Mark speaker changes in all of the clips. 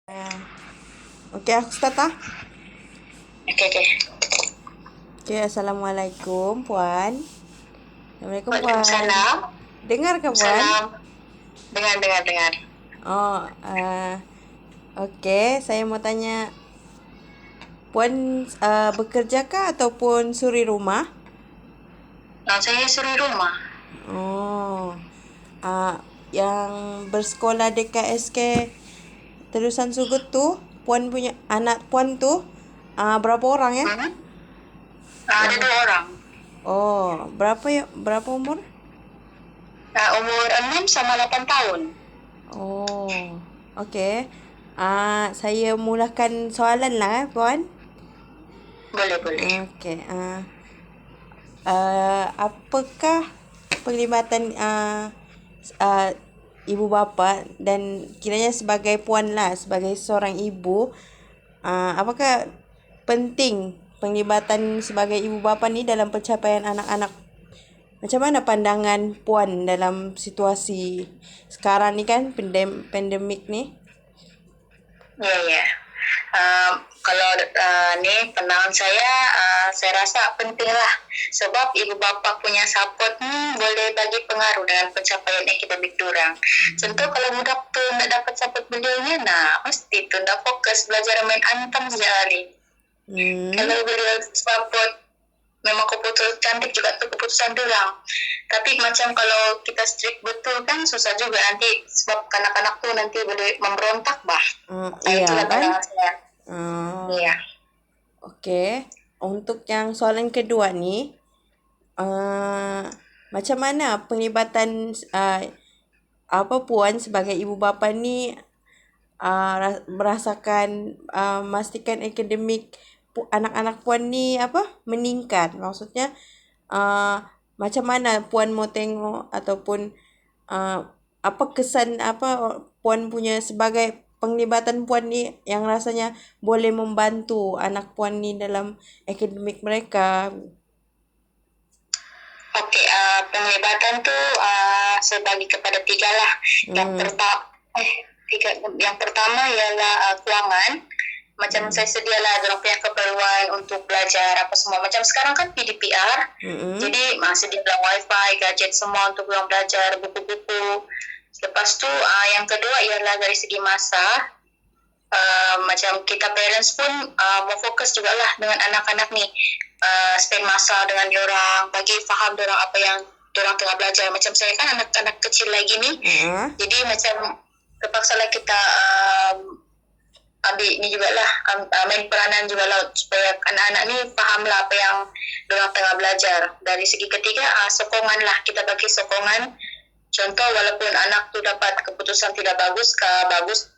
Speaker 1: Okey, aku start ah.
Speaker 2: Okey.
Speaker 1: Okey, Assalamualaikum Puan. Assalamualaikum Puan.
Speaker 2: Waalaikumsalam.
Speaker 1: Dengar ke Puan?
Speaker 2: Salam. Dengar.
Speaker 1: Oh, okey, saya mau tanya Puan bekerjakah ataupun suri rumah?
Speaker 2: Saya suri rumah.
Speaker 1: Oh, uh, yang bersekolah dekat SK Terusan Sugut tu, Puan punya anak Puan tu berapa orang ya?
Speaker 2: Hmm? Ada
Speaker 1: Yang
Speaker 2: 2 orang.
Speaker 1: berapa umur?
Speaker 2: Umur 6 sama 8 tahun.
Speaker 1: Oh, okey. Saya mulakan soalan lah, Puan.
Speaker 2: Boleh.
Speaker 1: Okey. Apakah penglibatan uh, ibu bapa dan kiranya sebagai puan lah, sebagai seorang ibu, apakah penting penglibatan sebagai ibu bapa ni dalam pencapaian anak-anak? Macam mana pandangan puan dalam situasi sekarang ni kan, pandemik ni?
Speaker 2: Ya. Kalau ni pandangan saya rasa penting lah. Sebab ibu bapa punya support ni boleh bagi pengaruh dengan pencapaian akademik diorang. Contoh kalau budak tu nak dapat support beliaunya, mesti tu nak fokus belajar main antam sejak hari. Kalau beliau support, memang keputusan cantik juga tu keputusan diorang. Tapi macam kalau kita strict betul kan susah juga nanti, sebab kanak-kanak tu nanti boleh memberontak bah.
Speaker 1: Iya
Speaker 2: Itulah
Speaker 1: kan?
Speaker 2: pandangan saya. Iya.
Speaker 1: Okey. Untuk yang soalan kedua ni, macam mana penglibatan Puan sebagai ibu bapa ni merasakan memastikan akademik anak-anak Puan ni meningkat. Maksudnya macam mana Puan mau tengok ataupun apa kesan Puan punya sebagai penglibatan Puan ni yang rasanya boleh membantu anak Puan ni dalam akademik mereka.
Speaker 2: Okey, penglibatan tu saya bagi kepada 3 lah. Yang pertama ialah kewangan. Macam saya sedialah dalam punya keperluan untuk belajar apa semua. Macam sekarang kan PDPR. Jadi sedialah wifi, gadget semua untuk orang belajar, buku-buku. Lepas tu yang kedua ialah dari segi masa. Macam kita parents pun mau fokus jugalah dengan anak-anak ni, spend masa dengan diorang, bagi faham diorang apa yang diorang tengah belajar. Macam saya kan anak-anak kecil lagi ni, jadi macam terpaksa lah kita ambil ni jugalah, main peranan jugalah supaya anak-anak ni faham lah apa yang diorang tengah belajar. Dari segi ketiga, sokongan lah, kita bagi sokongan. Contoh walaupun anak tu dapat keputusan tidak bagus bagus.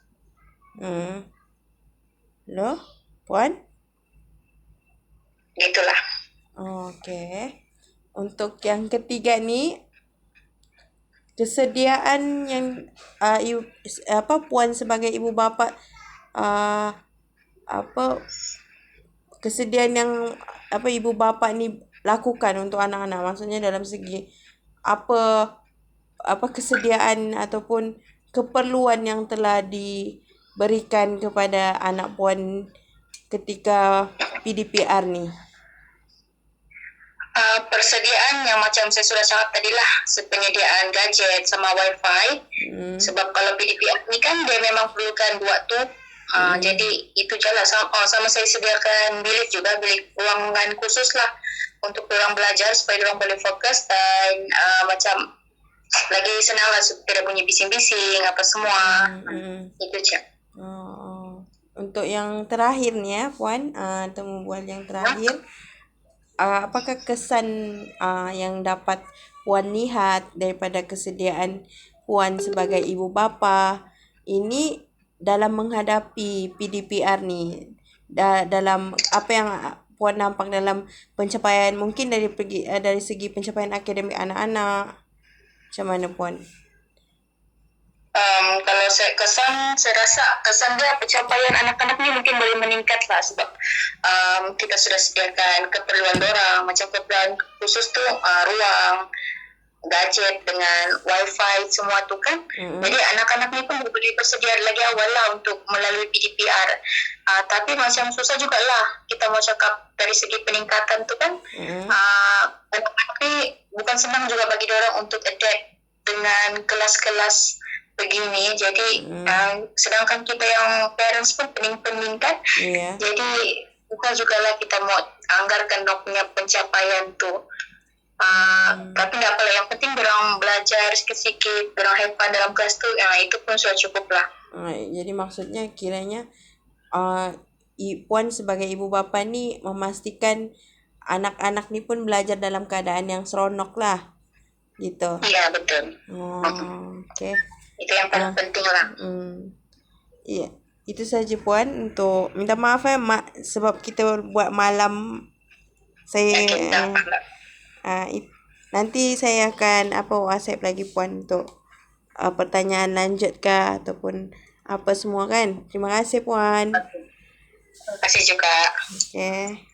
Speaker 1: Loh, Puan?
Speaker 2: Gitulah.
Speaker 1: Okey. Untuk yang ketiga ni, kesediaan yang Puan sebagai ibu bapa kesediaan yang ibu bapa ni lakukan untuk anak-anak, maksudnya dalam segi apa kesediaan ataupun keperluan yang telah diberikan kepada anak Puan ketika PDPR ni.
Speaker 2: Persediaan yang macam saya sudah cakap tadilah, penyediaan gadget sama wifi. Sebab kalau PDPR ni kan dia memang perlukan buat tu. Jadi itu je lah. Sama saya sediakan bilik juga, bilik ruangan khusus lah untuk orang belajar supaya orang boleh fokus dan macam lagi senang lah, tidak bunyi bising-bising apa semua. Itu je.
Speaker 1: Untuk yang terakhir ni Puan, temu bual yang terakhir, apakah kesan yang dapat Puan lihat daripada kesediaan Puan sebagai ibu bapa ini dalam menghadapi PDPR ni, dalam apa yang Puan nampak dalam pencapaian, mungkin dari segi pencapaian akademik anak-anak? Macam mana Puan?
Speaker 2: Kalau saya rasa kesan dia pencapaian anak-anak ni mungkin boleh meningkat lah, sebab kita sudah sediakan keperluan dorang. Macam keperluan khusus tu ruang, gadget, dengan wifi semua tu kan. Jadi anak-anak ni pun boleh bersedia lagi awal lah untuk melalui PDPR. Tapi macam susah jugalah kita mau cakap dari segi peningkatan tu kan. Anak-anak ni bukan senang juga bagi orang untuk adapt dengan kelas-kelas begini. Jadi sedangkan kita yang parents pun pening-pening kan.
Speaker 1: Ya.
Speaker 2: Jadi bukan jugalah kita mau anggarkan dok punya pencapaian tu. Tapi tak apalah, yang penting orang belajar sikit-sikit, orang have fun dalam kelas tu, itu pun sudah cukup lah.
Speaker 1: Jadi maksudnya kiranya Puan sebagai ibu bapa ni memastikan anak-anak ni pun belajar dalam keadaan yang seronok lah. Gitu.
Speaker 2: Ya, betul.
Speaker 1: Okay.
Speaker 2: Itu yang paling penting lah.
Speaker 1: Ya, itu saja Puan. Untuk minta maaf Mak, sebab kita buat malam. Saya nanti saya akan WhatsApp lagi Puan untuk pertanyaan lanjut kah ataupun apa semua kan. Terima kasih Puan.
Speaker 2: Terima kasih juga.
Speaker 1: Okay.